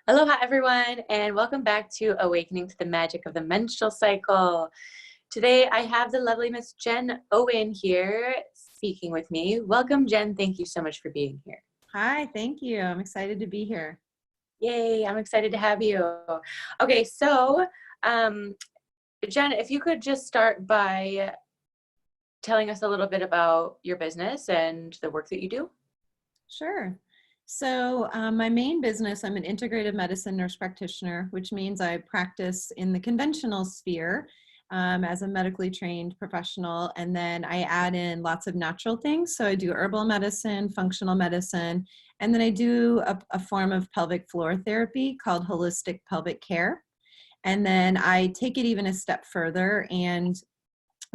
Aloha, everyone, and welcome back to Awakening to the Magic of the Menstrual Cycle. Today, I have the lovely Miss Jen Owen here speaking with me. Welcome, Jen. Thank you so much for being here. Hi, thank you. I'm excited to be here. Yay, I'm excited to have you. Okay, so Jen, if you could just start by telling us a little bit about your business and the work that you do. Sure. So my main business, I'm an integrative medicine nurse practitioner, which means I practice in the conventional sphere as a medically trained professional. And then I add in lots of natural things. So I do herbal medicine, functional medicine, and then I do a form of pelvic floor therapy called holistic pelvic care. And then I take it even a step further and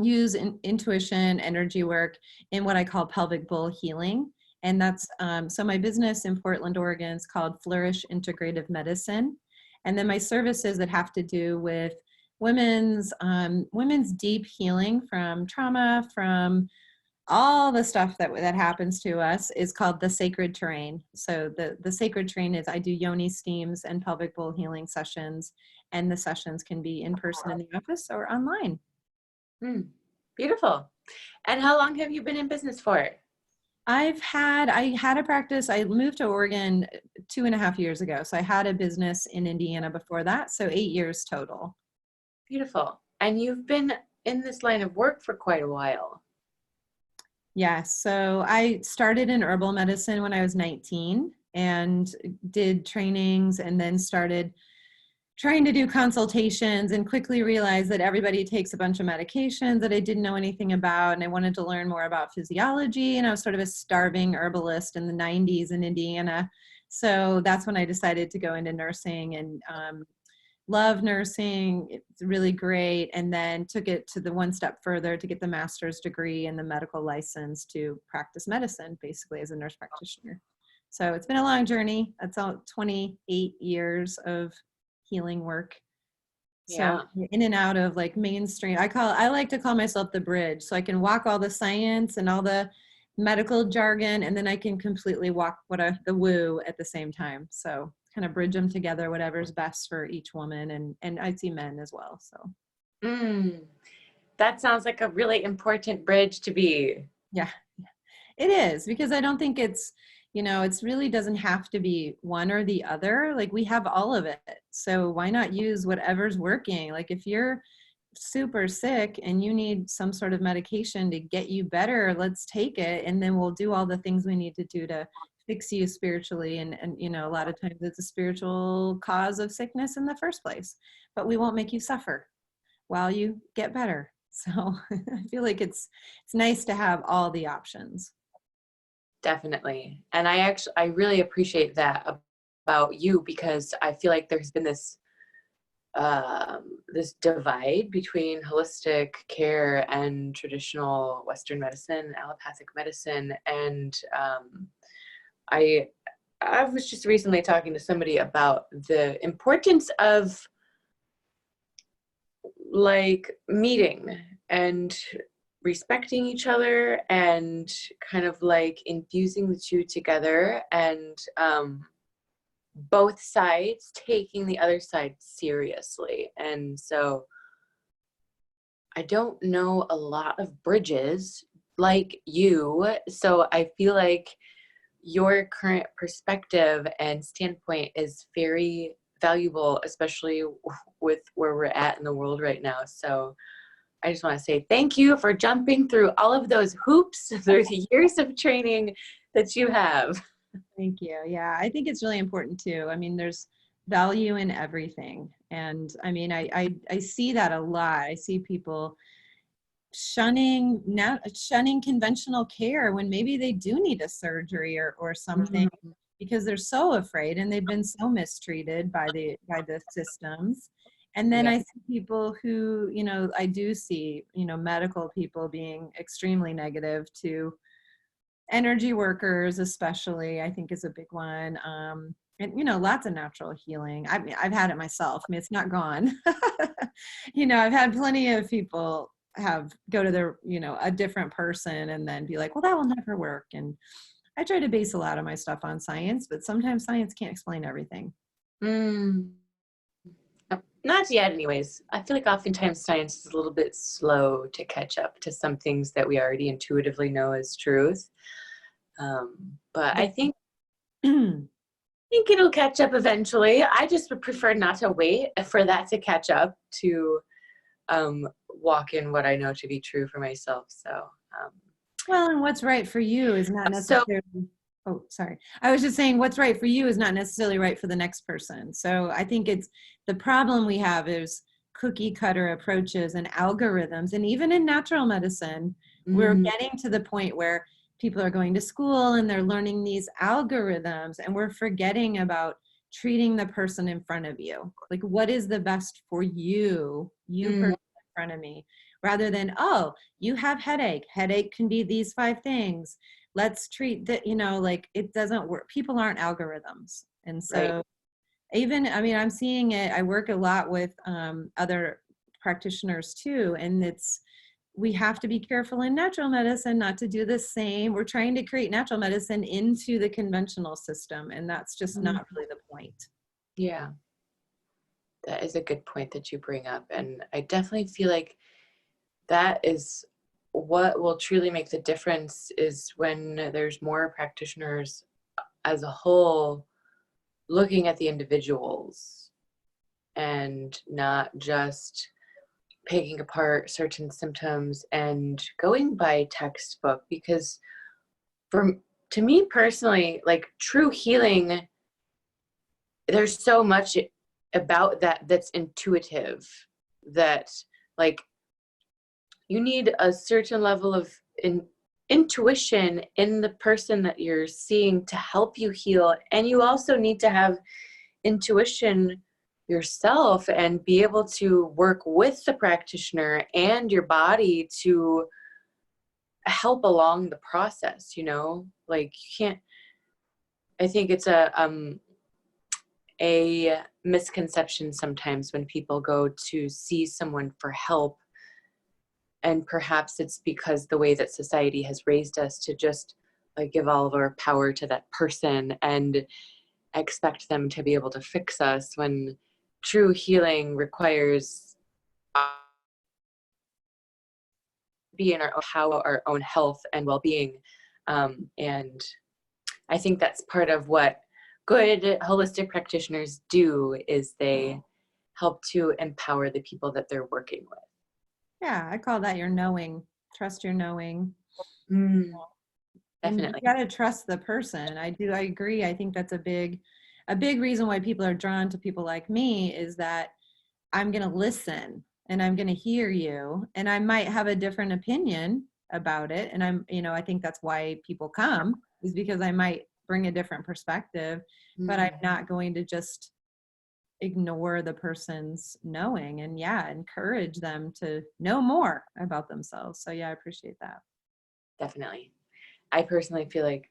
use intuition, energy work in what I call pelvic bowl healing. And that's, so my business in Portland, Oregon is called Flourish Integrative Medicine. And then my services that have to do with women's deep healing from trauma, from all the stuff that happens to us is called the sacred terrain. So the sacred terrain is I do yoni steams and pelvic bowl healing sessions, and the sessions can be in person in the office or online. Beautiful. And how long have you been in business for? I had a practice. I moved to Oregon 2.5 years ago. So I had a business in Indiana before that. So 8 years total. Beautiful. And you've been in this line of work for quite a while. Yes. So I started in herbal medicine when I was 19 and did trainings, and then started trying to do consultations, and quickly realized that everybody takes a bunch of medications that I didn't know anything about. And I wanted to learn more about physiology. And I was sort of a starving herbalist in the 90s in Indiana. So that's when I decided to go into nursing, and love nursing. It's really great. And then took it to the one step further to get the master's degree and the medical license to practice medicine, basically as a nurse practitioner. So it's been a long journey. That's all 28 years of healing work. So Yeah. in and out of like mainstream, I like to call myself the bridge. So I can walk all the science and all the medical jargon, and then I can completely walk the woo at the same time. So kind of bridge them together, whatever's best for each woman, and I see men as well. So That sounds like a really important bridge to be. yeah, it is, because I don't think it's really doesn't have to be one or the other. Like, we have all of it. So why not use whatever's working? Like, if you're super sick and you need some sort of medication to get you better, let's take it. And then we'll do all the things we need to do to fix you spiritually. And a lot of times it's a spiritual cause of sickness in the first place, but we won't make you suffer while you get better. So I feel like it's nice to have all the options. Definitely. And I really appreciate that about you, because I feel like there's been this divide between holistic care and traditional Western medicine, allopathic medicine. And I was just recently talking to somebody about the importance of like meeting and respecting each other, and kind of like infusing the two together, and both sides taking the other side seriously. And so I don't know a lot of bridges like you, so I feel like your current perspective and standpoint is very valuable, especially with where we're at in the world right now. So I just want to say thank you for jumping through all of those hoops through the years of training that you have. Thank you. Yeah, I think it's really important too. I mean, there's value in everything. And I mean, I see that a lot. I see people shunning conventional care when maybe they do need a surgery or something, because they're so afraid and they've been so mistreated by the systems. And then Yeah. I see people who, I do see, medical people being extremely negative to energy workers, especially, I think is a big one. And lots of natural healing. I've had it myself. I mean, it's not gone. I've had plenty of people go to their, a different person and then be like, well, that will never work. And I try to base a lot of my stuff on science, but sometimes science can't explain everything. Mm. Not yet, anyways. I feel like oftentimes science is a little bit slow to catch up to some things that we already intuitively know as truth. But I think it'll catch up eventually. I just would prefer not to wait for that to catch up to walk in what I know to be true for myself. So, Well, and what's right for you is not so necessarily, oh, sorry. I was just saying what's right for you is not necessarily right for the next person. So I think it's the problem we have is cookie cutter approaches and algorithms. And even in natural medicine, we're getting to the point where people are going to school and they're learning these algorithms, and we're forgetting about treating the person in front of you. Like, what is the best for you, person in front of me, rather than, oh, you have headache. Headache can be these 5 things. Let's treat that, like it doesn't work. People aren't algorithms. And so even, I mean, I'm seeing it, I work a lot with other practitioners too. And we have to be careful in natural medicine not to do the same. We're trying to create natural medicine into the conventional system. And that's just not really the point. Yeah, that is a good point that you bring up. And I definitely feel like that is what will truly make the difference, is when there's more practitioners as a whole looking at the individuals and not just picking apart certain symptoms and going by textbook. Because to me personally, like, true healing, there's so much about that that's intuitive, that like you need a certain level of intuition in the person that you're seeing to help you heal. And you also need to have intuition yourself and be able to work with the practitioner and your body to help along the process, like you can't, I think it's a misconception sometimes when people go to see someone for help. And perhaps it's because the way that society has raised us to just like give all of our power to that person and expect them to be able to fix us, when true healing requires be in our own health and well-being. And I think that's part of what good holistic practitioners do, is they help to empower the people that they're working with. Yeah, I call that your knowing. Trust your knowing. And you Definitely. got to trust the person. I agree. I think that's a big reason why people are drawn to people like me, is that I'm going to listen and I'm going to hear you, and I might have a different opinion about it. And I think that's why people come, is because I might bring a different perspective, but I'm not going to just ignore the person's knowing, and encourage them to know more about themselves. So I appreciate that. Definitely. I personally feel like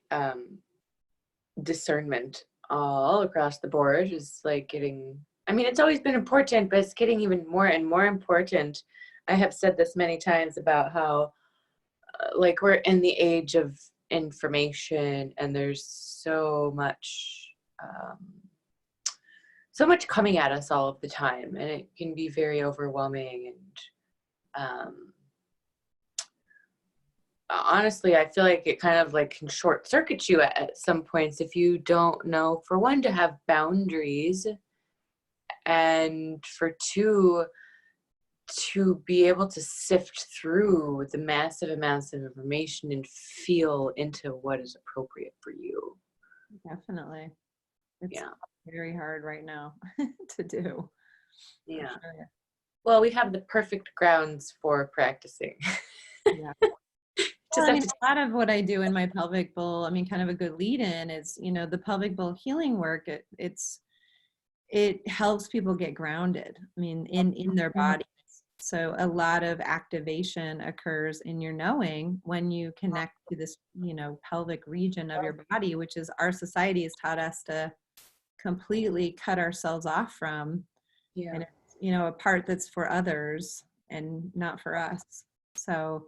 discernment all across the board is like getting, I mean, it's always been important, but it's getting even more and more important. I have said this many times about how like we're in the age of information, and there's so much coming at us all of the time, and it can be very overwhelming. And honestly, I feel like it kind of like can short circuit you at some points if you don't know, for one, to have boundaries, and for two, to be able to sift through the massive amounts of information and feel into what is appropriate for you. Definitely. It's very hard right now to do. Yeah. Sure. Well, we have the perfect grounds for practicing. Yeah. Well, a lot of what I do in my pelvic bowl, kind of a good lead in is, the pelvic bowl healing work. It helps people get grounded. In their bodies. So a lot of activation occurs in your knowing when you connect to this, pelvic region of your body, which is, our society has taught us to completely cut ourselves off from. Yeah. And it's, a part that's for others and not for us. So,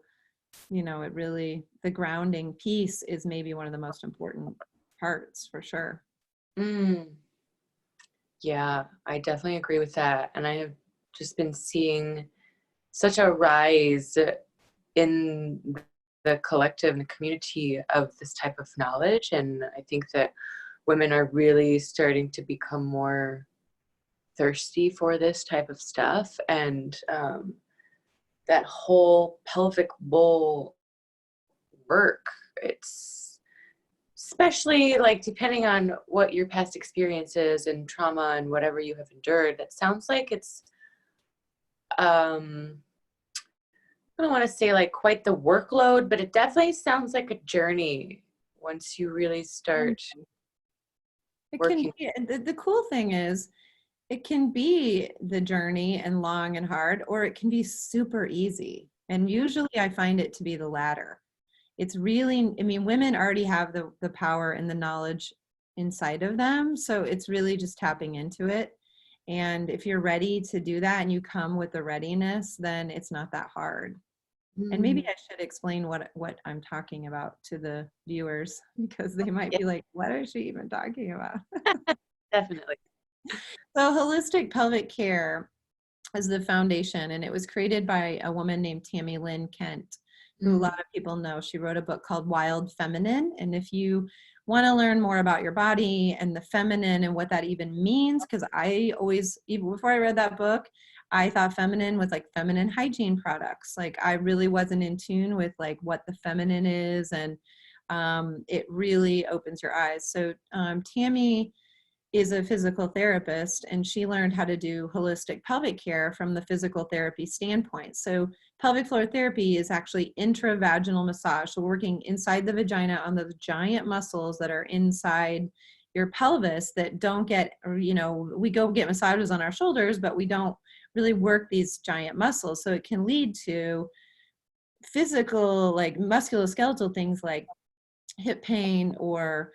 it really, the grounding piece is maybe one of the most important parts, for sure. Yeah, I definitely agree with that. And I have just been seeing such a rise in the collective and the community of this type of knowledge. And I think that women are really starting to become more thirsty for this type of stuff. And that whole pelvic bowl work, it's especially like depending on what your past experience is and trauma and whatever you have endured, that sounds like it's I don't want to say like quite the workload, but it definitely sounds like a journey once you really start It can working. be, the cool thing is, it can be the journey and long and hard, or it can be super easy. And usually I find it to be the latter. It's really, I mean, women already have the power and the knowledge inside of them. So it's really just tapping into it. And if you're ready to do that and you come with the readiness, then it's not that hard. And maybe Mm, I should explain what I'm talking about to the viewers, because they might yeah, be like, what is she even talking about? definitely. So holistic pelvic care is the foundation, and it was created by a woman named Tammy Lynn Kent, who a Mm, lot of people know. She wrote a book called Wild Feminine, and if you want to learn more about your body and the feminine and what that even means, because I always, even before I read that book, I thought feminine was like feminine hygiene products. Like I really wasn't in tune with like what the feminine is, and it really opens your eyes. So Tammy is a physical therapist, and she learned how to do holistic pelvic care from the physical therapy standpoint. So pelvic floor therapy is actually intravaginal massage. So working inside the vagina on those giant muscles that are inside your pelvis that don't get, we go get massages on our shoulders, but we don't really work these giant muscles. So it can lead to physical, like musculoskeletal things like hip pain or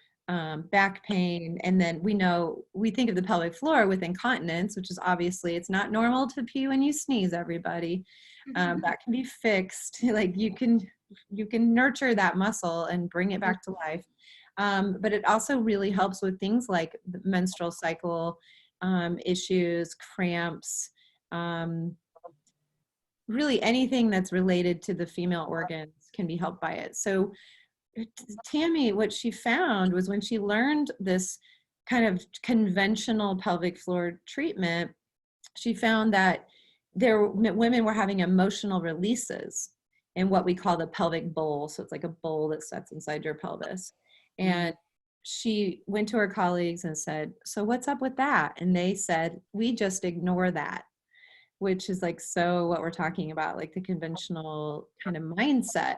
back pain. And then we think of the pelvic floor with incontinence, which is obviously it's not normal to pee when you sneeze, everybody. That can be fixed. Like you can nurture that muscle and bring it back to life. But it also really helps with things like the menstrual cycle issues, cramps, um, really anything that's related to the female organs can be helped by it. So Tammy, what she found was when she learned this kind of conventional pelvic floor treatment, she found that women were having emotional releases in what we call the pelvic bowl. So it's like a bowl that sits inside your pelvis. mm, And she went to her colleagues and said, "So what's up with that?" And they said, "We just ignore that," which is like so what we're talking about, like the conventional kind of mindset.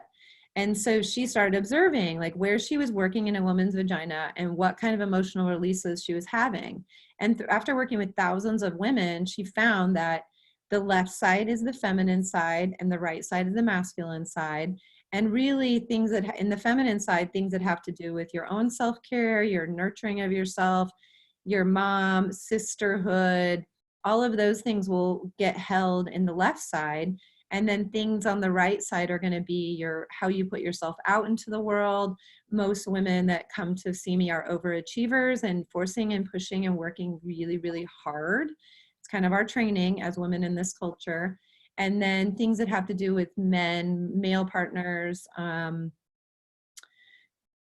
And so she started observing like where she was working in a woman's vagina and what kind of emotional releases she was having. And after working with thousands of women, she found that the left side is the feminine side and the right side is the masculine side. And really things that in the feminine side, things that have to do with your own self-care, your nurturing of yourself, your mom, sisterhood, all of those things will get held in the left side. And then things on the right side are going to be your how you put yourself out into the world. Most women that come to see me are overachievers and forcing and pushing and working really, really hard. It's kind of our training as women in this culture. And then things that have to do with men, male partners,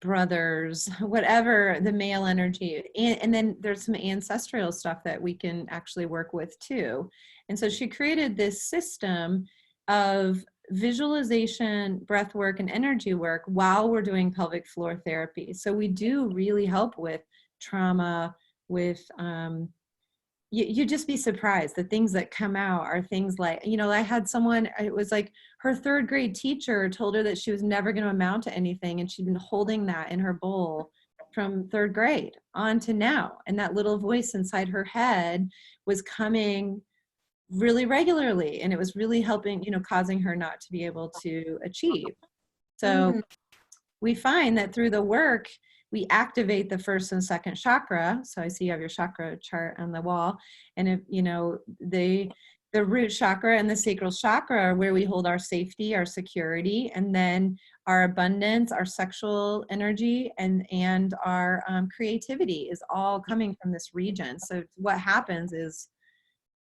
brothers, whatever the male energy. And then there's some ancestral stuff that we can actually work with too. And so she created this system of visualization, breath work, and energy work while we're doing pelvic floor therapy. So we do really help with trauma, with you just be surprised. The things that come out are things like, I had someone, it was like her third grade teacher told her that she was never going to amount to anything. And she'd been holding that in her bowl from third grade on to now. And that little voice inside her head was coming really regularly. And it was really helping, causing her not to be able to achieve. So mm, we find that through the work, we activate the first and second chakra. So I see you have your chakra chart on the wall. And if, The root chakra and the sacral chakra are where we hold our safety, our security, and then our abundance, our sexual energy, and our creativity is all coming from this region. So what happens is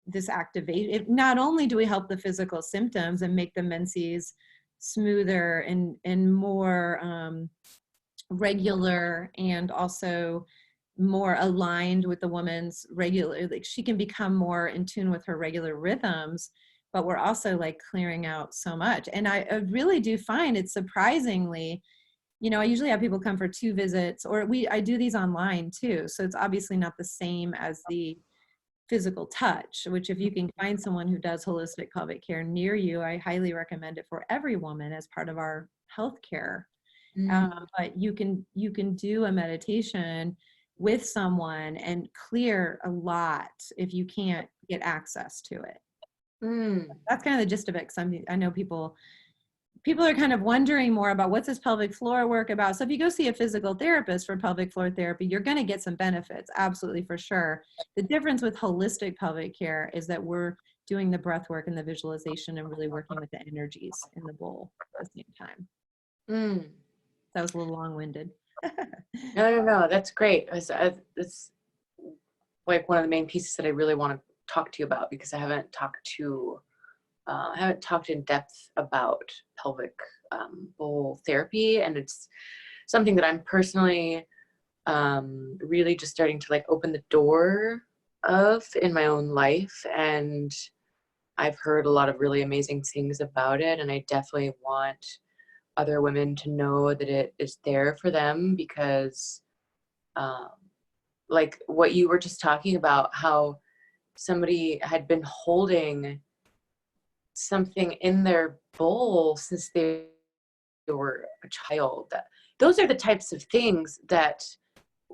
this activation. Not only do we help the physical symptoms and make the menses smoother and more regular, and also more aligned with the woman's regular, like she can become more in tune with her regular rhythms, but we're also like clearing out so much. And I really do find it's surprisingly, I usually have people come for 2 visits, or I do these online too. So it's obviously not the same as the physical touch, which if you can find someone who does holistic pelvic care near you, I highly recommend it for every woman as part of our healthcare. But you can do a meditation with someone and clear a lot if you can't get access to it. That's kind of the gist of it. Because I know people are kind of wondering more about what's this pelvic floor work about. So if you go see a physical therapist for pelvic floor therapy, you're going to get some benefits, absolutely, for sure. The difference with holistic pelvic care is that we're doing the breath work and the visualization and really working with the energies in the bowl at the same time. That was a little long-winded. No, that's great. It's like one of the main pieces that I really want to talk to you about, because I haven't talked in depth about pelvic bowl therapy, and it's something that I'm personally really just starting to like open the door of in my own life, and I've heard a lot of really amazing things about it, and I definitely want other women to know that it is there for them, because like what you were just talking about, how somebody had been holding something in their bowl since they were a child. Those are the types of things that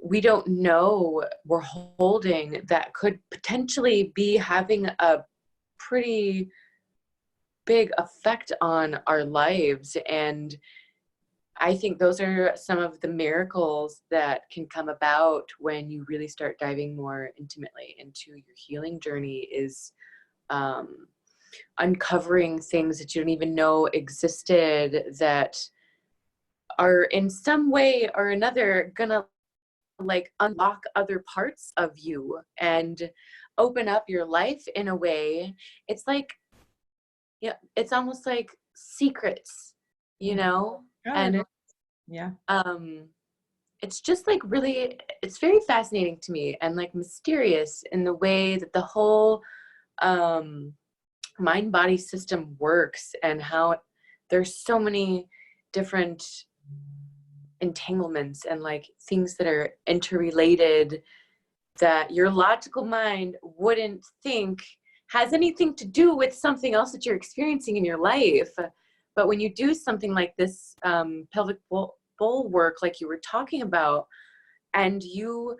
we don't know we're holding that could potentially be having a pretty big effect on our lives. And I think those are some of the miracles that can come about when you really start diving more intimately into your healing journey, is uncovering things that you don't even know existed, that are in some way or another gonna like unlock other parts of you and open up your life in a way. It's like, yeah, it's almost like secrets, you know? And yeah. It's just like really, it's very fascinating to me and like mysterious in the way that the whole mind body system works, and how there's so many different entanglements and like things that are interrelated that your logical mind wouldn't think has anything to do with something else that you're experiencing in your life. But when you do something like this pelvic bowl work, like you were talking about, and you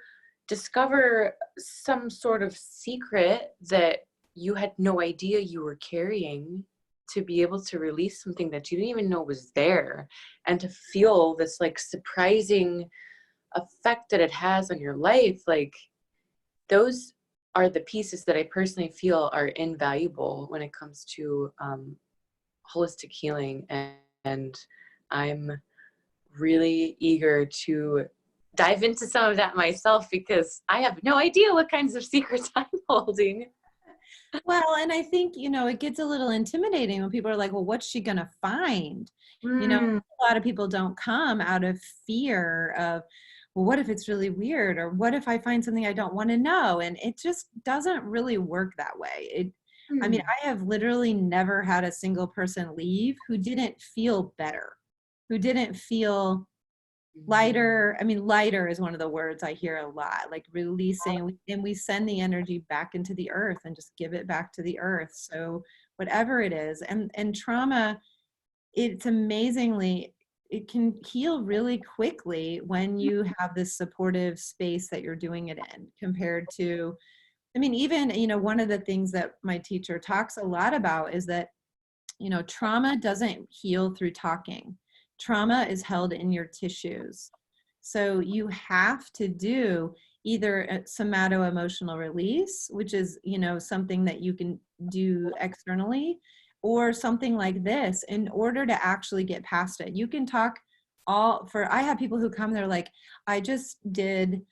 discover some sort of secret that you had no idea you were carrying, to be able to release something that you didn't even know was there, and to feel this like surprising effect that it has on your life, like those are the pieces that I personally feel are invaluable when it comes to holistic healing. And I'm really eager to dive into some of that myself, because I have no idea what kinds of secrets I'm holding. Well, and I think, it gets a little intimidating when people are like, well, what's she going to find? A lot of people don't come out of fear of, well, what if it's really weird? Or what if I find something I don't want to know? And it just doesn't really work that way. I mean, I have literally never had a single person leave who didn't feel better, who didn't feel lighter. I mean, lighter is one of the words I hear a lot, like releasing, and we send the energy back into the earth and just give it back to the earth. So whatever it is, and trauma, it's amazingly, it can heal really quickly when you have this supportive space that you're doing it in, compared to, I mean, even, one of the things that my teacher talks a lot about is that, trauma doesn't heal through talking. Trauma is held in your tissues. So you have to do either a somato-emotional release, which is, something that you can do externally, or something like this, in order to actually get past it. You can talk I have people who come, they're like, I just did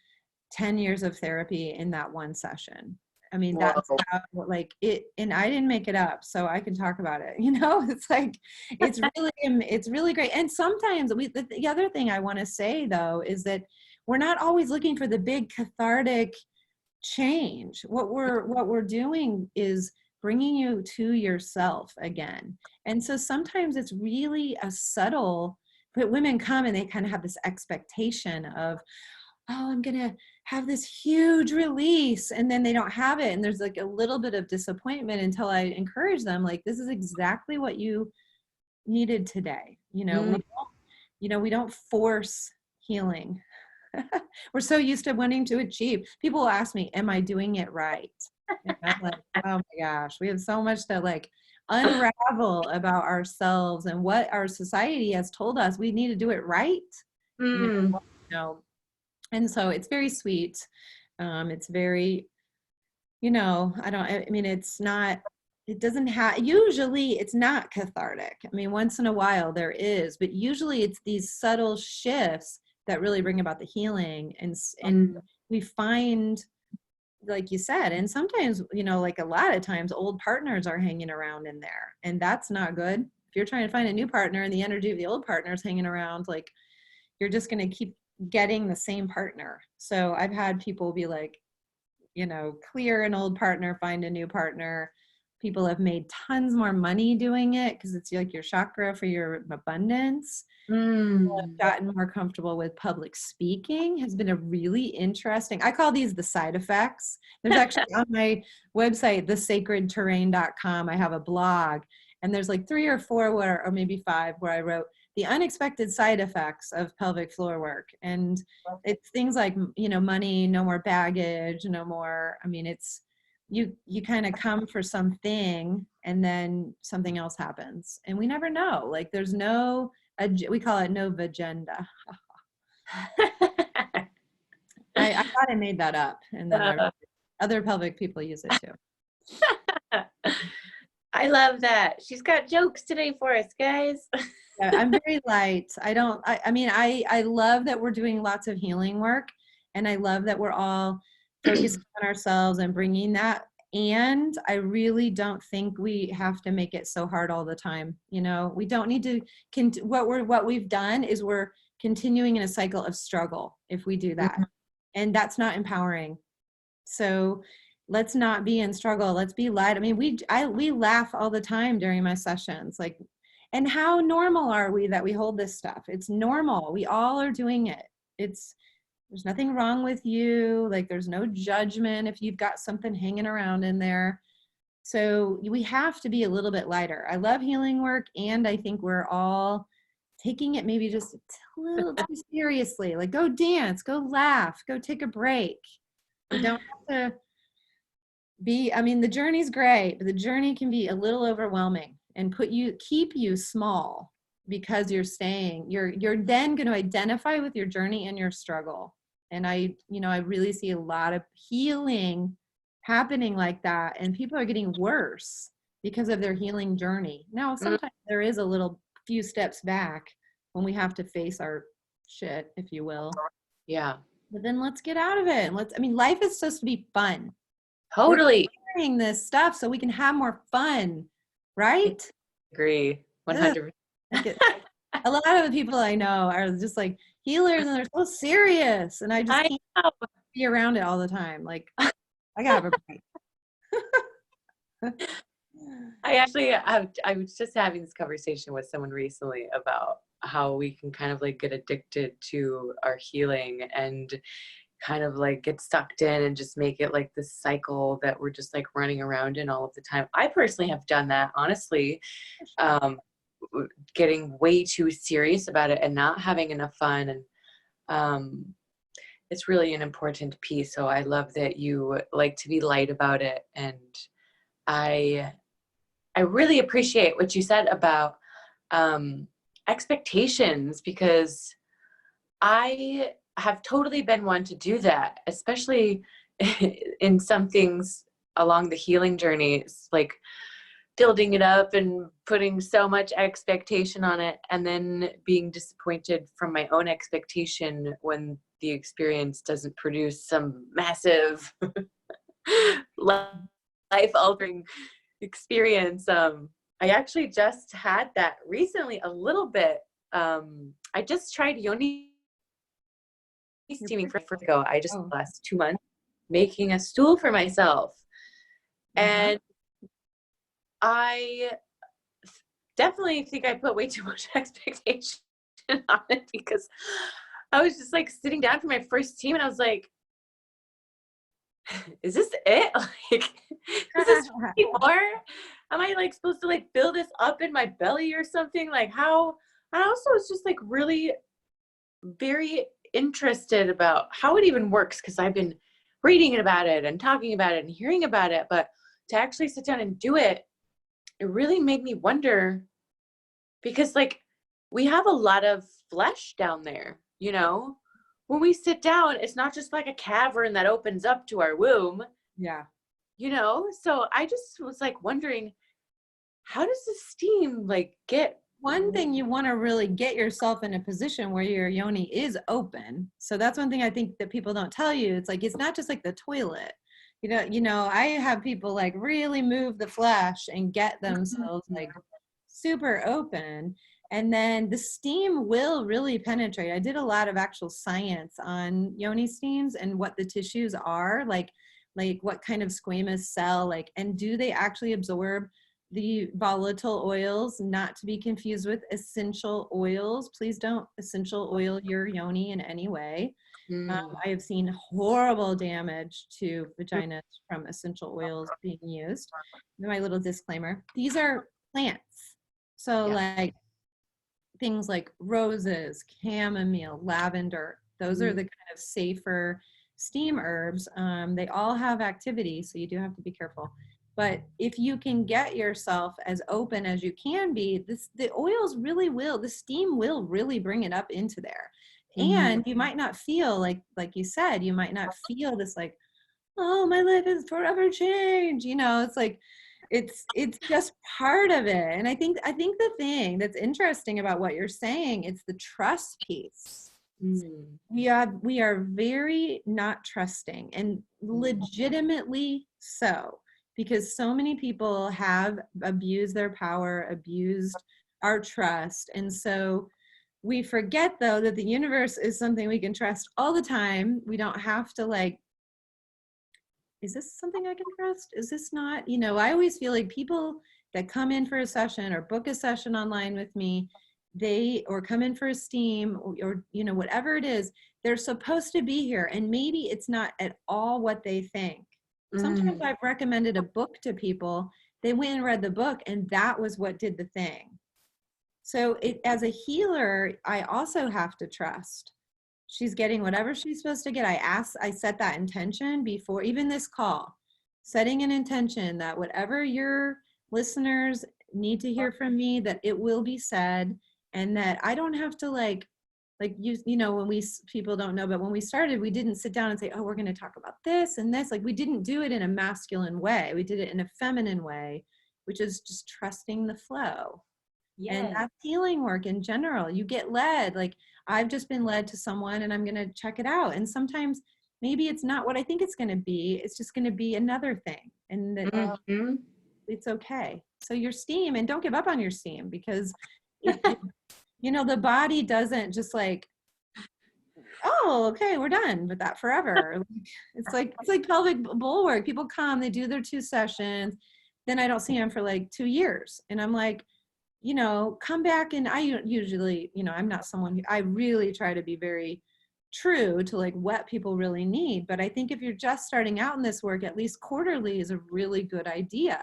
10 years of therapy in that one session. I mean, that's Whoa. how, like it, and I didn't make it up, so I can talk about it. It's like, it's really great. And sometimes the other thing I want to say though, is that we're not always looking for the big cathartic change. What we're doing is bringing you to yourself again. And so sometimes it's really a subtle, but women come and they kind of have this expectation of, oh, I'm gonna have this huge release, and then they don't have it, and there's like a little bit of disappointment, until I encourage them, like, this is exactly what you needed today. Mm. We don't force healing. We're so used to wanting to achieve. People will ask me, am I doing it right? And I'm like, oh my gosh, we have so much to like unravel about ourselves and what our society has told us we need to do it right. Mm. You know, and so it's very sweet. It's very, I mean, it's not, it doesn't have, usually it's not cathartic. I mean, once in a while there is, but usually it's these subtle shifts that really bring about the healing. And we find, like you said, and sometimes, like a lot of times old partners are hanging around in there, and that's not good. If you're trying to find a new partner and the energy of the old partner is hanging around, like, you're just going to keep getting the same partner. So I've had people be like, clear an old partner, find a new partner. People have made tons more money doing it because it's like your chakra for your abundance. People have Mm. gotten more comfortable with public speaking. Has been a really interesting, I call these the side effects. There's actually on my website, thesacredterrain.com, I have a blog, and there's like 3 or 4 or maybe 5 where I wrote the unexpected side effects of pelvic floor work. And it's things like, money, no more baggage, no more, I mean, it's, you kind of come for something and then something else happens. And we never know, like there's no, we call it no vagenda. I thought I made that up, and then other pelvic people use it too. I love that. She's got jokes today for us, guys. Yeah, I'm very light. I mean, I love that we're doing lots of healing work, and I love that we're all focusing on ourselves and bringing that. And I really don't think we have to make it so hard all the time. We don't need to, what we've done is we're continuing in a cycle of struggle if we do that. And that's not empowering. So let's not be in struggle. Let's be light. I mean, we laugh all the time during my sessions, like, and how normal are we that we hold this stuff? It's normal. We all are doing it. There's nothing wrong with you. Like, there's no judgment if you've got something hanging around in there. So we have to be a little bit lighter. I love healing work, and I think we're all taking it maybe just a little too seriously. Like, go dance, go laugh, go take a break. You don't have to be, I mean, the journey's great, but the journey can be a little overwhelming and keep you small, because you're then going to identify with your journey and your struggle. And I really see a lot of healing happening like that, and people are getting worse because of their healing journey. Now, sometimes there is a little few steps back when we have to face our shit, if you will. Yeah. But then let's get out of it. Life is supposed to be fun. Totally. We're sharing this stuff so we can have more fun, right? Agree. 100%. A lot of the people I know are just like healers, and they're so serious, and I just can't be around it all the time. Like, I gotta have a break. I was just having this conversation with someone recently about how we can kind of like get addicted to our healing and kind of like get sucked in and just make it like this cycle that we're just like running around in all of the time. I personally have done that, honestly, getting way too serious about it and not having enough fun. And it's really an important piece. So I love that you like to be light about it. And I really appreciate what you said about expectations, because I have totally been one to do that, especially in some things along the healing journey. It's like building it up and putting so much expectation on it, and then being disappointed from my own expectation when the experience doesn't produce some massive life altering experience. I actually just had that recently a little bit. I just tried yoni steaming for ago. I just Oh. last 2 months making a stool for myself. And I definitely think I put way too much expectation on it, because I was just like sitting down for my first steam and I was like, is this it? Like, is this really more? Am I like supposed to like build this up in my belly or something? Like how? I also was just like really very interested about how it even works, because I've been reading about it and talking about it and hearing about it, but to actually sit down and do it, it really made me wonder, because like we have a lot of flesh down there, you know? When we sit down, it's not just like a cavern that opens up to our womb. Yeah. You know? So I just was like wondering, how does the steam like get? One thing, you want to really get yourself in a position where your yoni is open. So that's one thing I think that people don't tell you. It's like, it's not just like the toilet. I have people like really move the flesh and get themselves like super open. And then the steam will really penetrate. I did a lot of actual science on yoni steams and what the tissues are, like what kind of squamous cell, like, and do they actually absorb the volatile oils, not to be confused with essential oils. Please don't essential oil your yoni in any way. I have seen horrible damage to vaginas from essential oils being used. My little disclaimer, these are plants. So like things like roses, chamomile, lavender, those are the kind of safer steam herbs. They all have activity, so you do have to be careful. But if you can get yourself as open as you can be, the oils really will, the steam will really bring it up into there. And you might not feel like you said, you might not feel this like, oh, my life is forever changed. It's like, it's just part of it. And I think the thing that's interesting about what you're saying, it's the trust piece. We are very not trusting, and legitimately so, because so many people have abused their power, abused our trust. And so we forget, though, that the universe is something we can trust all the time. We don't have to like, is this something I can trust? Is this not? I always feel like people that come in for a session or book a session online with me, or come in for a steam or whatever it is, they're supposed to be here. And maybe it's not at all what they think. Sometimes I've recommended a book to people. They went and read the book, and that was what did the thing. So as a healer, I also have to trust. She's getting whatever she's supposed to get. I set that intention before even this call, setting an intention that whatever your listeners need to hear from me, that it will be said, and that I don't have to like when people don't know, but when we started, we didn't sit down and say, oh, we're going to talk about this and this. Like, we didn't do it in a masculine way. We did it in a feminine way, which is just trusting the flow. Yeah. And that's healing work in general. You get led, like I've just been led to someone and I'm going to check it out. And sometimes maybe it's not what I think it's going to be. It's just going to be another thing. And that it's okay. So your steam, and don't give up on your steam, because the body doesn't just like, oh, okay, we're done with that forever. It's like pelvic bowl work. People come, they do their 2 sessions, then I don't see them for like 2 years. And I'm like, come back. And I usually, I'm not someone who, I really try to be very true to like what people really need. But I think if you're just starting out in this work, at least quarterly is a really good idea.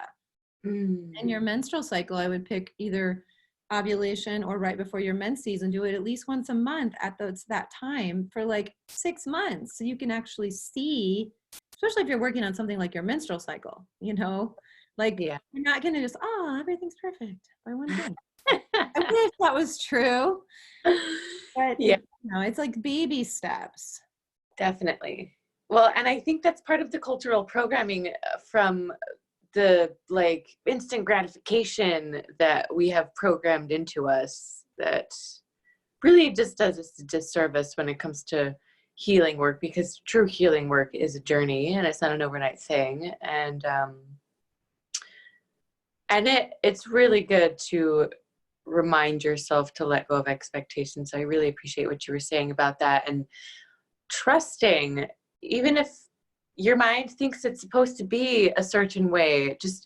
And your menstrual cycle, I would pick either ovulation or right before your men's season. Do it at least once a month at that time for like 6 months, so you can actually see, especially if you're working on something like your menstrual cycle, like you're not gonna just, oh, everything's perfect by one thing. I wish that was true, but it's like baby steps. Definitely. Well, and I think that's part of the cultural programming from the like instant gratification that we have programmed into us that really just does us a disservice when it comes to healing work, because true healing work is a journey and it's not an overnight thing. And it's really good to remind yourself to let go of expectations. I really appreciate what you were saying about that, and trusting, even if your mind thinks it's supposed to be a certain way, just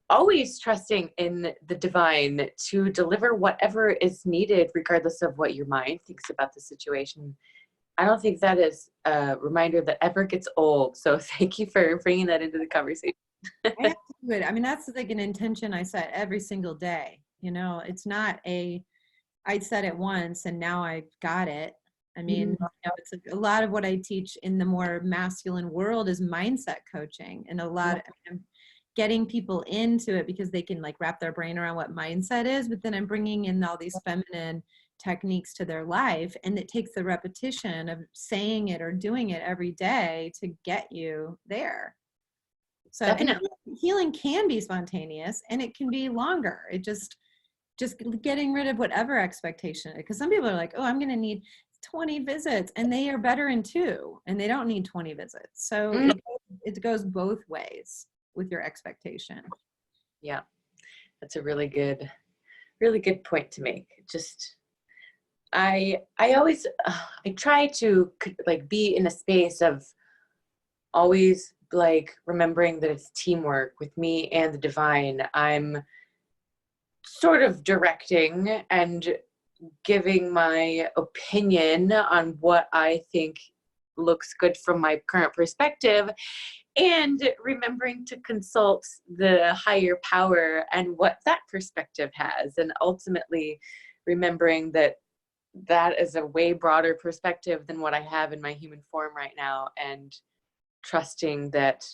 always trusting in the divine to deliver whatever is needed, regardless of what your mind thinks about the situation. I don't think that is a reminder that ever gets old. So thank you for bringing that into the conversation. I have to do it. I mean, that's like an intention I set every single day. You know, it's not I said it once and now I've got it. I mean, you know, it's a lot of what I teach in the more masculine world is mindset coaching, and a lot of, I'm getting people into it because they can like wrap their brain around what mindset is, but then I'm bringing in all these feminine techniques to their life, and it takes the repetition of saying it or doing it every day to get you there. So and healing can be spontaneous and it can be longer. It just getting rid of whatever expectation, because some people are like, oh, I'm going to need 20 visits, and they are better in 2 and they don't need 20 visits. So it goes both ways with your expectation. Yeah, that's a really good point to make. Just I always I try to like be in a space of always like remembering that it's teamwork with me and the divine. I'm sort of directing and giving my opinion on what I think looks good from my current perspective, and remembering to consult the higher power and what that perspective has, and ultimately remembering that that is a way broader perspective than what I have in my human form right now, and trusting that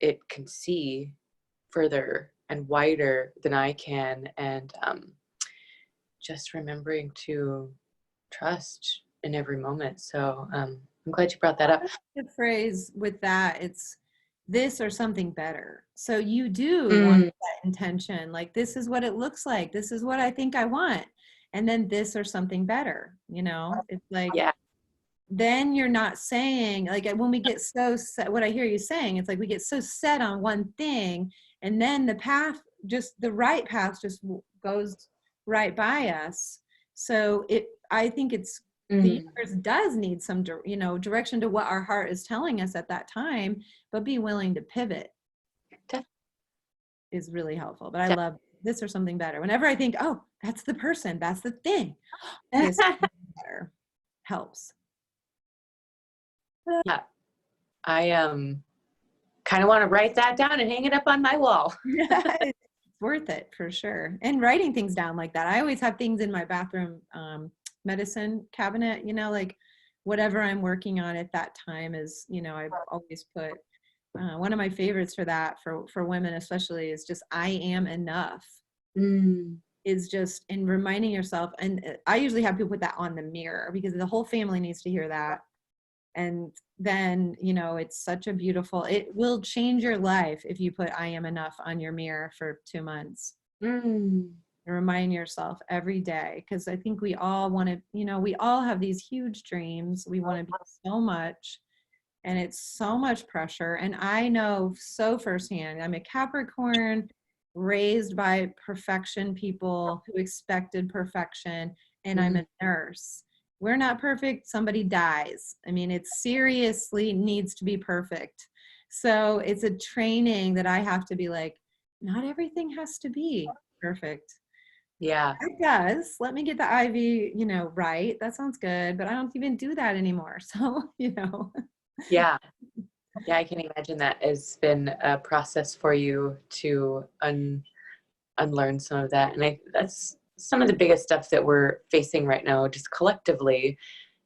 it can see further and wider than I can, and just remembering to trust in every moment. So I'm glad you brought that up. The phrase with that, it's this or something better. So you do want that intention, like this is what it looks like, this is what I think I want, and then this or something better, you know. It's like, yeah, then you're not saying, like when we get so set, what I hear you saying, it's like we get so set on one thing, and then the path, just the right path just goes right by us. So I think it's, the universe does need some, you know, direction to what our heart is telling us at that time, but be willing to pivot is really helpful. But I love this or something better. Whenever I think, oh, that's the person, that's the thing, this better helps. Yeah, I kind of want to write that down and hang it up on my wall. It's worth it for sure. And writing things down like that. I always have things in my bathroom medicine cabinet, you know, like whatever I'm working on at that time is, you know, I've always put one of my favorites for that, for women especially, is just I am enough. Is just in reminding yourself. And I usually have people put that on the mirror because the whole family needs to hear that. And then, you know, it's such a beautiful, it will change your life if you put I am enough on your mirror for 2 months. Remind yourself every day, because I think we all want to, you know, we all have these huge dreams. We want to be so much, and it's so much pressure. And I know so firsthand, I'm a Capricorn, raised by perfection people who expected perfection, and I'm a nurse. We're not perfect, somebody dies. I mean, it seriously needs to be perfect. So it's a training that I have to be like, not everything has to be perfect. Yeah, it does. Let me get the IV, you know, right. That sounds good, but I don't even do that anymore. So, you know. Yeah, I can imagine that has been a process for you to unlearn some of that. And that's some of the biggest stuff that we're facing right now, just collectively,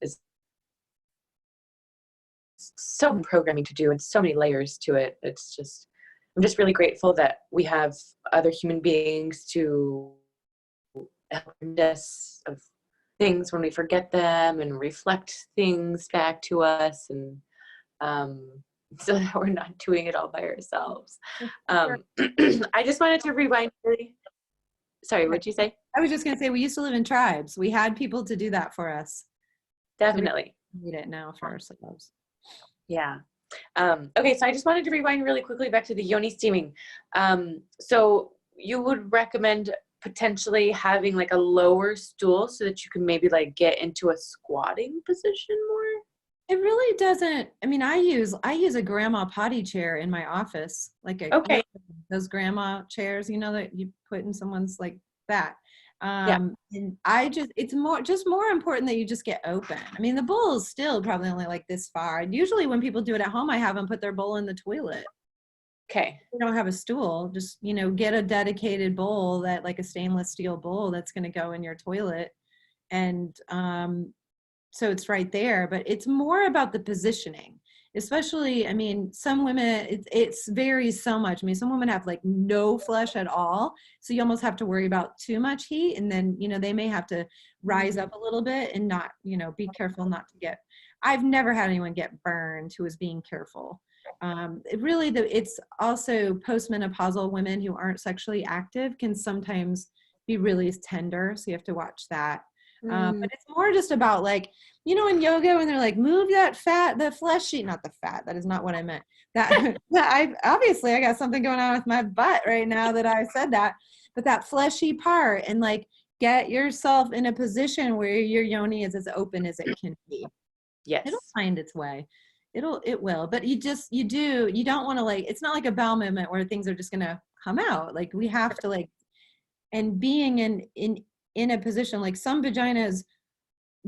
is so programming to do and so many layers to it. It's just, I'm just really grateful that we have other human beings to help us of things when we forget them, and reflect things back to us. And so that we're not doing it all by ourselves. Sure. I just wanted to rewind really. Sorry, what'd you say? I was just going to say, we used to live in tribes. We had people to do that for us. So we Definitely. need it now for ourselves. Yeah. Okay, so I just wanted to rewind really quickly back to the yoni steaming. So you would recommend potentially having like a lower stool so that you can maybe like get into a squatting position more? It really doesn't. I mean, I use a grandma potty chair in my office, like Okay. those grandma chairs, that you put in someone's like that. Yeah. And it's more important that you just get open. I mean, the bowl is still probably only like this far. Usually when people do it at home, I have them put their bowl in the toilet. Okay. You don't have a stool, just, get a dedicated bowl, that like a stainless steel bowl that's going to go in your toilet. And, so it's right there, but it's more about the positioning, especially, I mean, some women, it's varies so much. I mean, some women have like no flesh at all. So you almost have to worry about too much heat. And then, they may have to rise up a little bit and not, be careful not to get, I've never had anyone get burned who was being careful. It's also postmenopausal women who aren't sexually active can sometimes be really tender. So you have to watch that. But it's more just about like, in yoga when they're like, move that fat, the fleshy, not the fat, that is not what I meant. That I got something going on with my butt right now that I said that, but that fleshy part, and like get yourself in a position where your yoni is as open as it can be. Yes. It'll find its way. It will, but you don't want to like, it's not like a bowel movement where things are just going to come out. Like we have to like, and being in a position, like some vaginas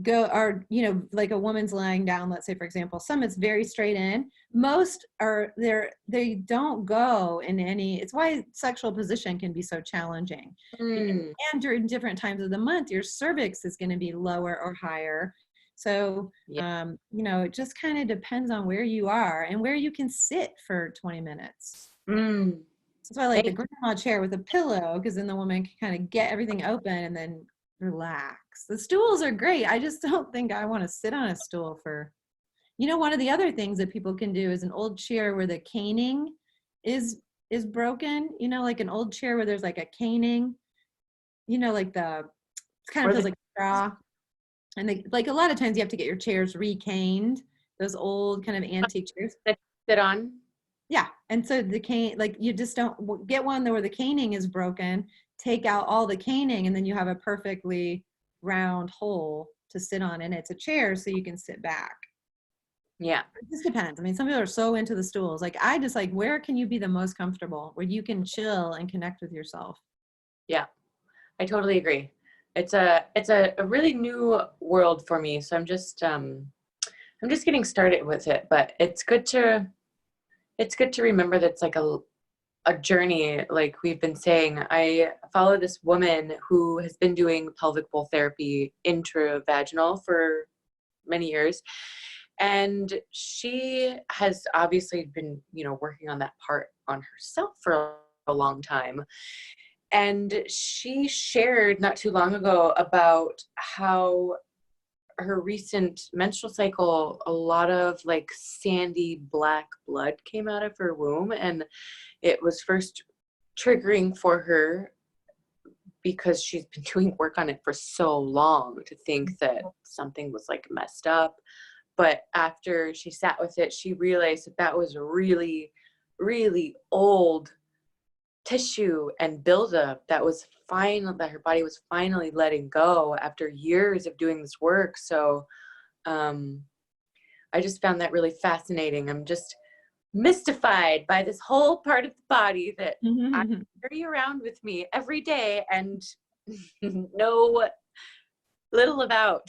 are, like a woman's lying down, let's say, for example, some it's very straight in. Most are they don't go in any, it's why sexual position can be so challenging. And during different times of the month, your cervix is going to be lower or higher. So, it just kind of depends on where you are and where you can sit for 20 minutes. That's why I like the grandma chair with a pillow, because then the woman can kind of get everything open and then relax. The stools are great. I just don't think I want to sit on a stool for, one of the other things that people can do is an old chair where the caning is broken, like an old chair where there's like a caning, like it kind of feels like straw. And like a lot of times you have to get your chairs recaned, those old kind of antique chairs. That sit on. Yeah. And so the cane, like you just don't get one where the caning is broken, take out all the caning, and then you have a perfectly round hole to sit on. And it's a chair so you can sit back. Yeah. It just depends. I mean, some people are so into the stools. Like I just like, where can you be the most comfortable, where you can chill and connect with yourself? Yeah, I totally agree. It's a really new world for me. So I'm just getting started with it, but it's good to remember that it's like a journey. Like we've been saying, I follow this woman who has been doing pelvic bowl therapy intravaginal for many years. And she has obviously been, working on that part on herself for a long time. And she shared not too long ago about how her recent menstrual cycle, a lot of like sandy black blood came out of her womb, and it was first triggering for her because she's been doing work on it for so long to think that something was like messed up. But after she sat with it, she realized that was really, really old tissue and buildup that her body was finally letting go after years of doing this work. So I just found that really fascinating. I'm just mystified by this whole part of the body that I carry around with me every day and know little about.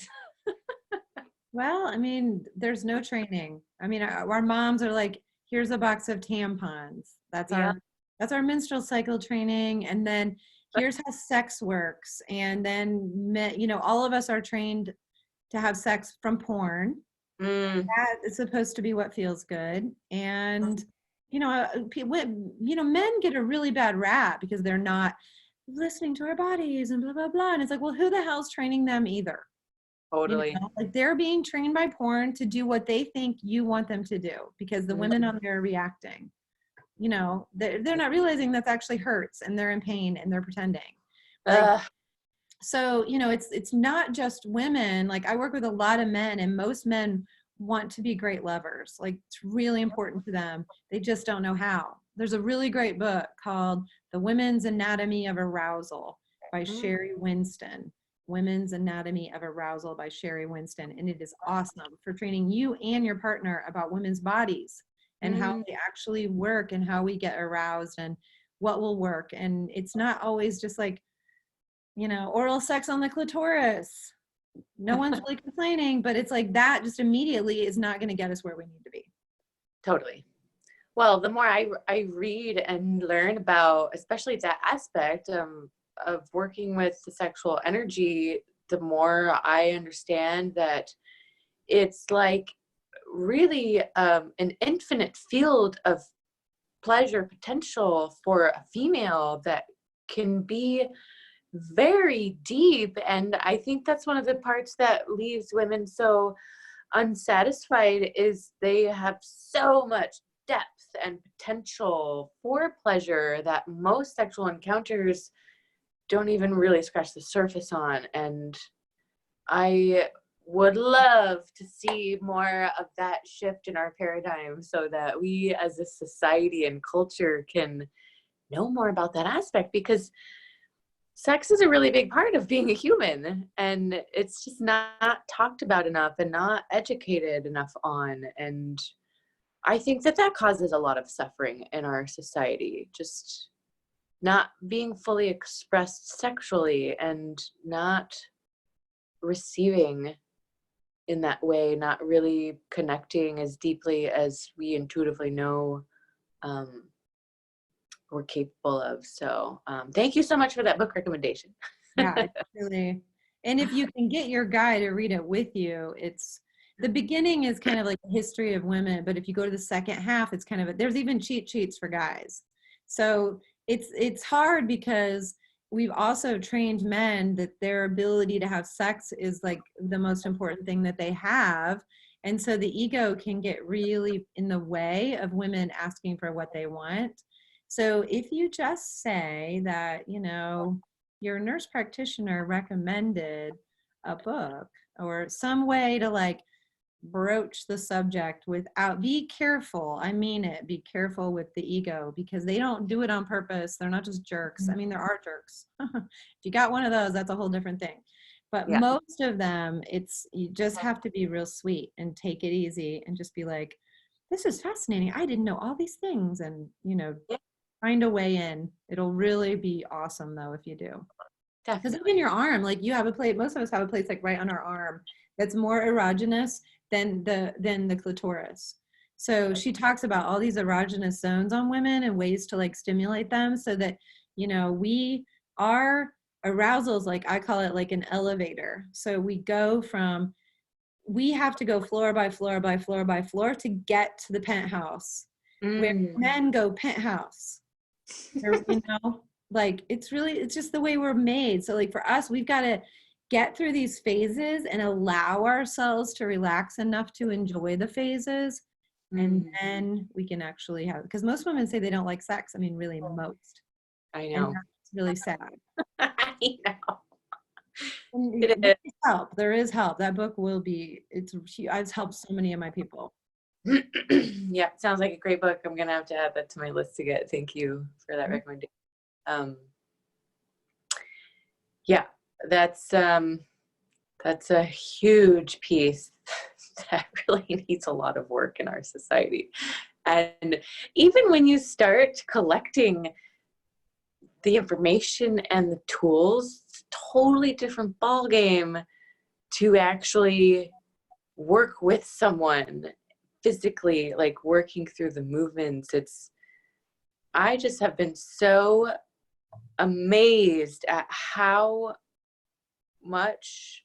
Well, I mean, there's no training. I mean, our moms are like, here's a box of tampons. That's our menstrual cycle training. And then here's how sex works. And then, all of us are trained to have sex from porn. That is supposed to be what feels good. And, men get a really bad rap because they're not listening to our bodies and blah, blah, blah. And it's like, well, who the hell's training them either? Totally. Like they're being trained by porn to do what they think you want them to do because the women on there are reacting. They're not realizing that's actually hurts and they're in pain and they're pretending. Like, so, it's not just women. Like I work with a lot of men, and most men want to be great lovers. Like it's really important to them. They just don't know how. There's a really great book called The Women's Anatomy of Arousal by Sherry Winston. Women's Anatomy of Arousal by Sherry Winston. And it is awesome for training you and your partner about women's bodies and how they actually work and how we get aroused and what will work. And it's not always just like, oral sex on the clitoris. No one's really complaining, but it's like that just immediately is not going to get us where we need to be. Totally. Well, the more I read and learn about, especially that aspect of working with the sexual energy, the more I understand that it's like really an infinite field of pleasure potential for a female that can be very deep. And I think that's one of the parts that leaves women so unsatisfied is they have so much depth and potential for pleasure that most sexual encounters don't even really scratch the surface on. And I would love to see more of that shift in our paradigm so that we as a society and culture can know more about that aspect, because sex is a really big part of being a human, and it's just not talked about enough and not educated enough on. And I think that causes a lot of suffering in our society, just not being fully expressed sexually and not receiving in that way, not really connecting as deeply as we intuitively know we're capable of. So thank you so much for that book recommendation. Yeah, it's really, and if you can get your guy to read it with you, the beginning is kind of like a history of women, but if you go to the second half, it's kind of there's even cheat sheets for guys. So it's hard because we've also trained men that their ability to have sex is like the most important thing that they have. And so the ego can get really in the way of women asking for what they want. So if you just say that, your nurse practitioner recommended a book or some way to like broach the subject without, be careful. I mean it, be careful with the ego because they don't do it on purpose. They're not just jerks. I mean, there are jerks. If you got one of those, that's a whole different thing. But most of them, you just have to be real sweet and take it easy and just be like, this is fascinating. I didn't know all these things. And, find a way in. It'll really be awesome though if you do. Because even your arm, like you have a plate, most of us have a place like right on our arm that's more erogenous than the clitoris. So she talks about all these erogenous zones on women and ways to like stimulate them so that, our arousals, like I call it like an elevator. So we have to go floor by floor by floor by floor to get to the penthouse where men go penthouse. Like it's just the way we're made. So like for us, we've got to get through these phases and allow ourselves to relax enough to enjoy the phases. And then we can actually have, because most women say they don't like sex. I mean, really most. I know. And that's really sad. I know. There is help. That book I've helped so many of my people. Yeah, sounds like a great book. I'm gonna have to add that to my list to get. Thank you for that recommendation. Yeah, that's a huge piece that really needs a lot of work in our society. And even when you start collecting the information and the tools, it's a totally different ballgame to actually work with someone physically, like working through the movements. I just have been so amazed at how much,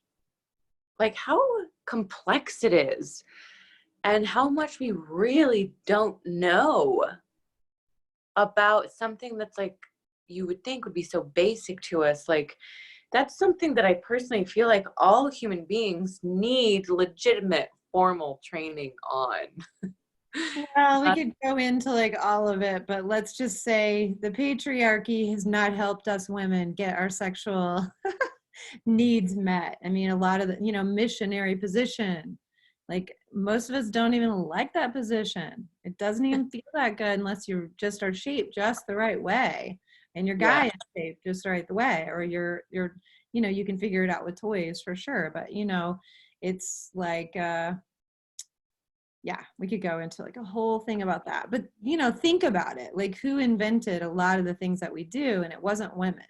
like how complex it is and how much we really don't know about something that's like, you would think would be so basic to us, like that's something that I personally feel like all human beings need legitimate formal training on. Well, we could go into like all of it, but let's just say the patriarchy has not helped us women get our sexual needs met. I mean, a lot of the, missionary position, like most of us don't even like that position. It doesn't even feel that good unless you just are shaped just the right way and your guy Yeah. is shaped just the right way, or you can figure it out with toys for sure. But it's like, yeah, we could go into like a whole thing about that. But, think about it. Like, who invented a lot of the things that we do? And it wasn't women.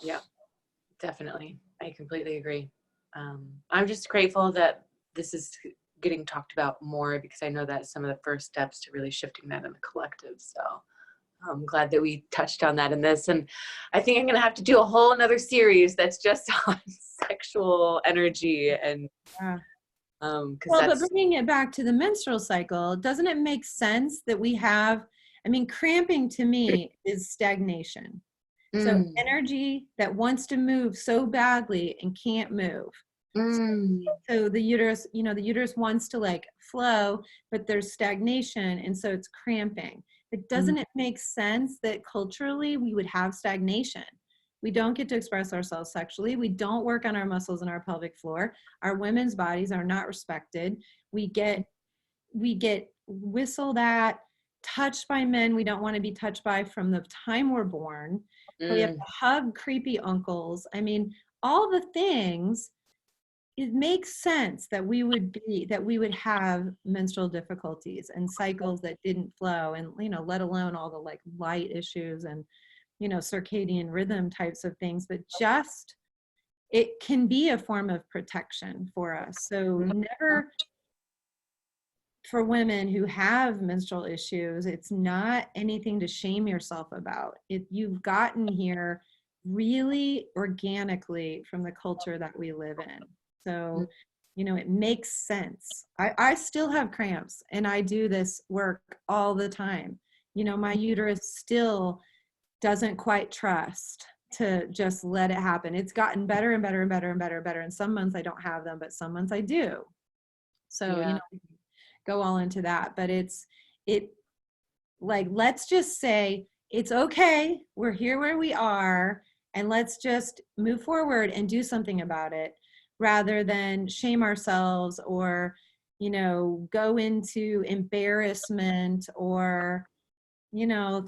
Yeah, definitely. I completely agree. I'm just grateful that this is getting talked about more, because I know that's some of the first steps to really shifting that in the collective. So I'm glad that we touched on that in this. And I think I'm going to have to do a whole another series that's just on sexual energy. And Yeah. because Well, but that's, bringing it back to the menstrual cycle, doesn't it make sense that we have, cramping to me is stagnation. So mm, energy that wants to move so badly and can't move. mm, So the uterus wants to like flow, but there's stagnation, and so it's cramping. But mm, doesn't it make sense that culturally we would have stagnation? We don't get to express ourselves sexually. We don't work on our muscles in our pelvic floor. Our women's bodies are not respected. We get whistled at, touched by men we don't want to be touched by from the time we're born. We have to mm, hug creepy uncles. All the things. It makes sense that we would have menstrual difficulties and cycles that didn't flow, and let alone all the like light issues and circadian rhythm types of things. But just it can be a form of protection for us. So never, for women who have menstrual issues, it's not anything to shame yourself about. If you've gotten here really organically from the culture that we live in. So, it makes sense. I still have cramps and I do this work all the time. My uterus still doesn't quite trust to just let it happen. It's gotten better and better and better and better and better. And some months I don't have them, but some months I do. So, yeah. go all into that. But it like, let's just say it's okay. We're here where we are, and let's just move forward and do something about it, rather than shame ourselves or, go into embarrassment or,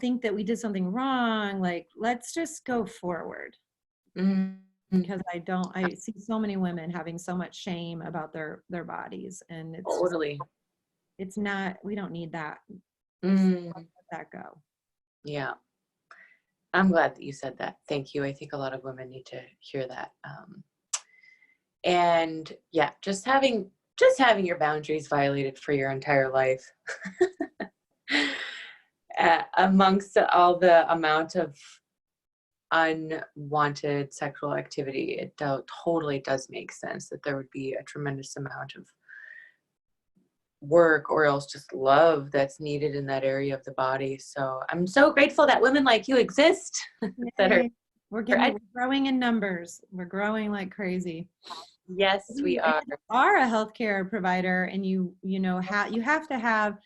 think that we did something wrong. Like, let's just go forward, Mm, because I see so many women having so much shame about their bodies, and totally. it's not, we don't need that. Mm, Let that go. yeah. I'm glad that you said that. Thank you. I think a lot of women need to hear that. And yeah, just having your boundaries violated for your entire life, amongst all the amount of unwanted sexual activity, it totally does make sense that there would be a tremendous amount of work or else just love that's needed in that area of the body. So I'm so grateful that women like you exist that are, Yay. We're growing in numbers. We're growing like crazy. yes, we If are. you are a healthcare provider and you have to have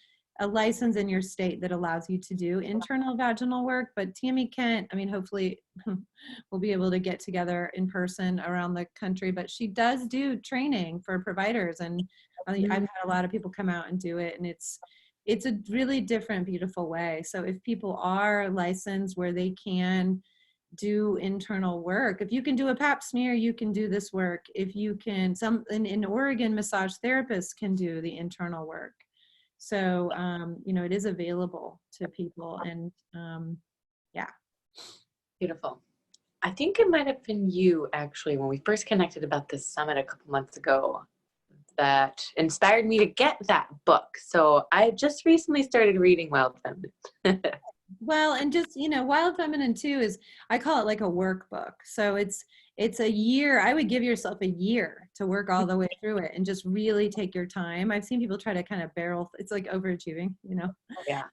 a license in your state that allows you to do internal vaginal work. But Tammy Kent, hopefully we'll be able to get together in person around the country, but she does do training for providers, and I've had a lot of people come out and do it, and it's a really different, beautiful way. So if people are licensed where they can do internal work, if you can do a pap smear, you can do this work. If you can, in Oregon, massage therapists can do the internal work. So it is available to people, and yeah. Beautiful. I think it might have been you, actually, when we first connected about this summit a couple months ago, that inspired me to get that book. So I just recently started reading Wild Feminine. Well, and just, Wild Feminine too is, I call it like a workbook. So it's a year. I would give yourself a year to work all the way through it and just really take your time. I've seen people try to kind of barrel. It's like overachieving, Yeah.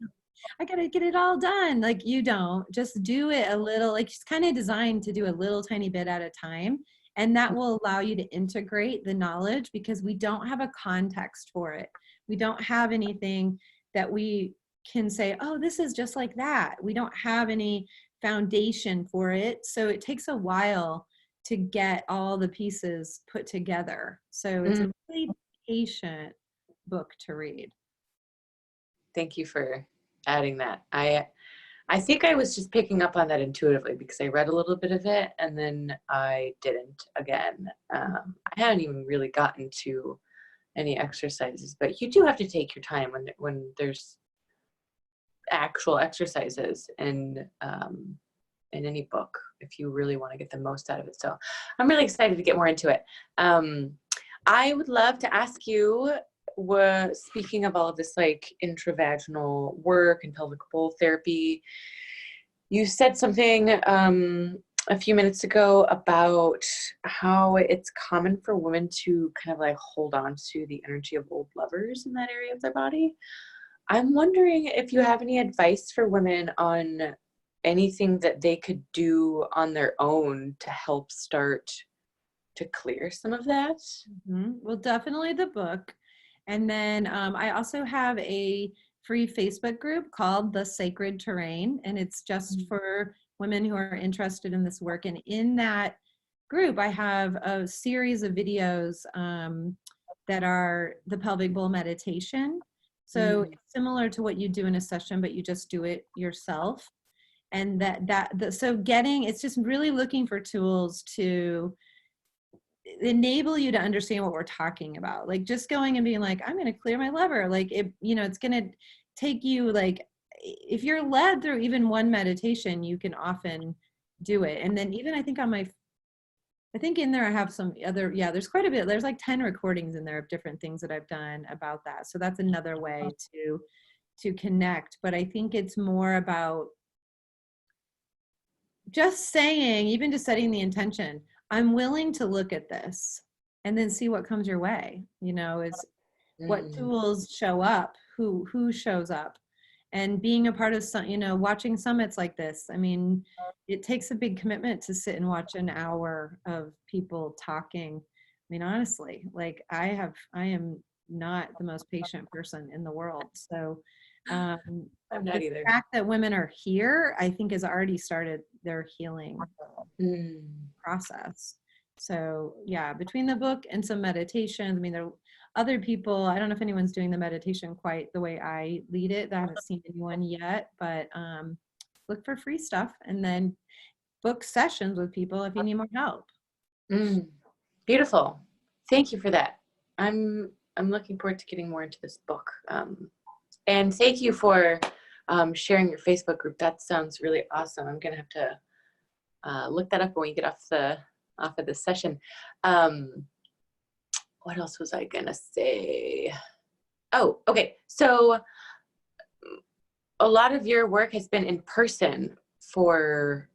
I gotta get it all done. Like, you don't. Just do it a little, like, it's kind of designed to do a little tiny bit at a time. And that will allow you to integrate the knowledge, because we don't have a context for it. We don't have anything that we can say, oh, this is just like that. We don't have any foundation for it. So it takes a while to get all the pieces put together. So it's Mm, a really patient book to read. thank you for adding that. I think I was just picking up on that intuitively because I read a little bit of it and then I didn't again. I hadn't even really gotten to any exercises, but you do have to take your time when there's actual exercises in any book if you really want to get the most out of it. So I'm really excited to get more into it. I would love to ask you, speaking of all of this like intravaginal work and pelvic bowl therapy, you said something a few minutes ago about how it's common for women to kind of like hold on to the energy of old lovers in that area of their body. I'm wondering if you have any advice for women on anything that they could do on their own to help start to clear some of that. Well, definitely the book. And then I also have a free Facebook group called The Sacred Terrain, and it's just for women who are interested in this work. And in that group, I have a series of videos that are the pelvic bowl meditation. So Mm. it's similar to what you do in a session, but you just do it yourself. And so it's just really looking for tools to enable you to understand what we're talking about. Like just going and being like, I'm going to clear my lever. Like it's going to take you, like, if you're led through even one meditation, you can often do it. And then even I think in there I have some other, there's quite a bit. There's like 10 recordings in there of different things that I've done about that. So that's another way to connect. But I think it's more about just saying, even just setting the intention, I'm willing to look at this and then see what comes your way, is what Mm. tools show up, who shows up, and being a part of some, watching summits like this. I mean, it takes a big commitment to sit and watch an hour of people talking. I mean, honestly, like I am not the most patient person in the world. So I'm the not either. fact that women are here, I think, has already started their healing Mm. process. So yeah, between the book and some meditations, I mean, there are other people, I don't know if anyone's doing the meditation quite the way I lead it. I haven't seen anyone yet, but look for free stuff and then book sessions with people if you need more help. Mm. Beautiful. Thank you for that. I'm looking forward to getting more into this book. And thank you for sharing your Facebook group. That sounds really awesome. I'm gonna have to look that up when we get off of this session. What else was I gonna say? Oh, okay. So a lot of your work has been in person for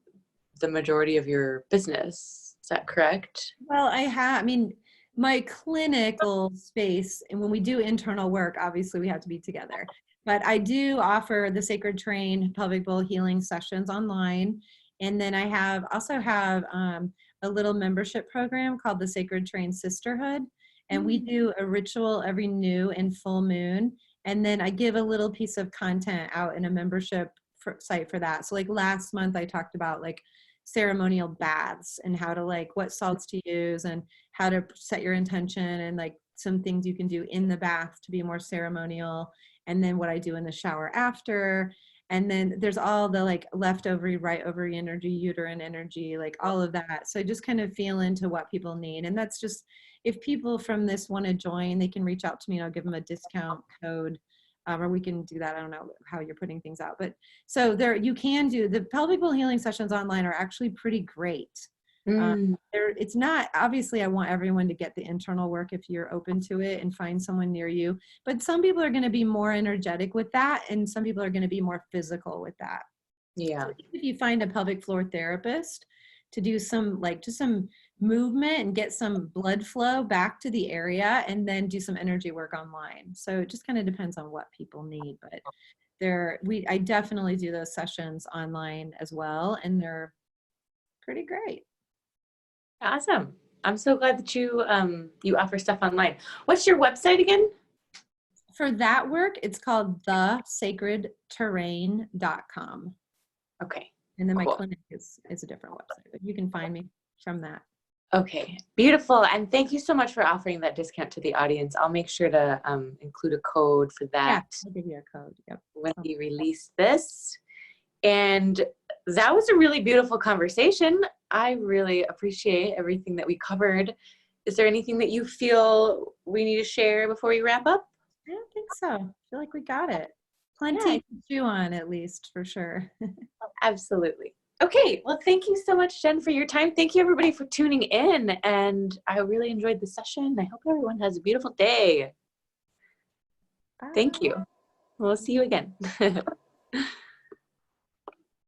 the majority of your business. Is that correct? Well, I mean, my clinical space, and when we do internal work, obviously we have to be together. But I do offer the Sacred Train pelvic bowl healing sessions online. And then I also have a little membership program called the Sacred Train Sisterhood. And we do a ritual every new and full moon. And then I give a little piece of content out in a membership site for that. So like last month, I talked about like ceremonial baths and how to like what salts to use and how to set your intention and like some things you can do in the bath to be more ceremonial, and then what I do in the shower after. And then there's all the like left ovary, right ovary energy, uterine energy, like all of that. So I just kind of feel into what people need. And that's just, if people from this want to join, they can reach out to me and I'll give them a discount code. Or we can do that. I don't know how you're putting things out, but so there you can do the pelvic bowl healing sessions online are actually pretty great. Mm. It's not, obviously I want everyone to get the internal work if you're open to it and find someone near you, but some people are going to be more energetic with that and some people are going to be more physical with that. Yeah. So if you find a pelvic floor therapist to do some like just some movement and get some blood flow back to the area and then do some energy work online. So it just kind of depends on what people need, but I definitely do those sessions online as well, and they're pretty great. Awesome. I'm so glad that you offer stuff online. What's your website again? For that work, it's called thesacredterrain.com. Okay. And then my Cool. clinic is a different website, but you can find me from that. Okay, beautiful. And thank you so much for offering that discount to the audience. I'll make sure to include a code for Yeah, that I'll give you a code. Yep. when we release this. And that was a really beautiful conversation. I really appreciate everything that we covered. Is there anything that you feel we need to share before we wrap up? I don't think so. I feel like we got it. Plenty Yeah. to chew on, at least, for sure. Absolutely. Okay, well, thank you so much, Jen, for your time. Thank you, everybody, for tuning in. And I really enjoyed the session. I hope everyone has a beautiful day. Bye. Thank you. We'll see you again.